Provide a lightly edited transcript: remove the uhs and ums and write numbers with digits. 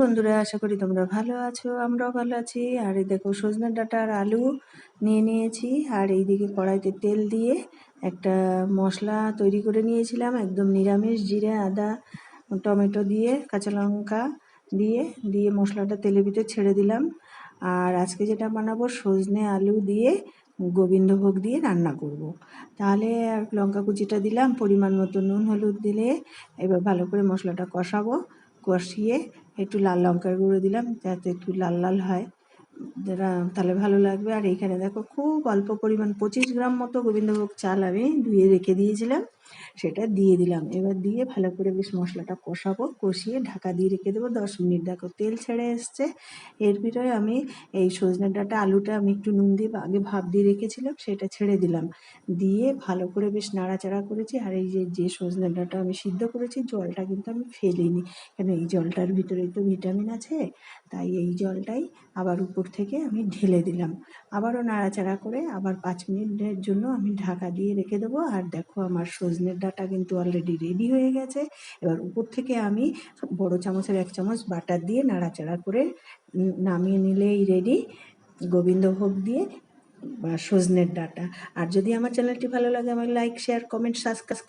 বন্ধুরা, আশা করি তোমরা ভালো আছো। আমরাও ভালো আছি। আর এই দেখো, সজনের ডাঁটা আর আলু নিয়ে নিয়েছি। আর এইদিকে কড়াইতে তেল দিয়ে একটা মশলা তৈরি করে নিয়েছিলাম, একদম নিরামিষ। জিরে, আদা, টমেটো দিয়ে, কাঁচা লঙ্কা দিয়ে দিয়ে মশলাটা তেলের ভিতরে ছেড়ে দিলাম। আর আজকে যেটা বানাবো, সজনে আলু দিয়ে গোবিন্দভোগ দিয়ে রান্না করব। তাহলে আর লঙ্কা কুচিটা দিলাম, পরিমাণ মতো নুন হলুদ দিলে এবার ভালো করে মশলাটা কষাবো। কষিয়ে একটু লাল লঙ্কার গুঁড়ো দিলাম, যাতে একটু লাল লাল হয়, তাহলে ভালো লাগবে। আর এইখানে দেখো, খুব অল্প পরিমাণ 25 গ্রাম মতো গোবিন্দভোগ চাল আমি ধুয়ে রেখে দিয়েছিলাম, সেটা দিয়ে দিলাম। এবার দিয়ে ভালো করে বেশ মশলাটা কষাবো, কষিয়ে ঢাকা দিয়ে রেখে দেবো 10 মিনিট। দেখো, তেল ছেড়ে এসছে। এর ভিতরে আমি এই সজনে ডাঁটা আলুটা আমি একটু নুন দিয়ে আগে ভাপ দিয়ে রেখেছিলাম, সেটা ছেড়ে দিলাম। দিয়ে ভালো করে বেশ নাড়াচাড়া করেছি। আর এই যে সজনে ডাঁটা আমি সিদ্ধ করেছি, জলটা কিন্তু আমি ফেলিনি, কেন এই জলটার ভিতরে তো ভিটামিন আছে। তাই এই জলটাই আবার উপর থেকে আমি ঢেলে দিলাম। আবারও নাড়াচাড়া করে আবার 5 মিনিটের জন্য আমি ঢাকা দিয়ে রেখে দেবো। আর দেখো, আমার সজনের ডাঁটা কিন্তু অলরেডি রেডি হয়ে গেছে। এবার উপর থেকে আমি বড় চামচের 1 চামচ বাটার দিয়ে নাড়াচাড়া করে নামিয়ে নিলেই রেডি গোবিন্দভোগ দিয়ে বা সজনের ডাঁটা। আর যদি আমার চ্যানেলটি ভালো লাগে, আমার লাইক, শেয়ার, কমেন্ট, সাবস্ক্রাইব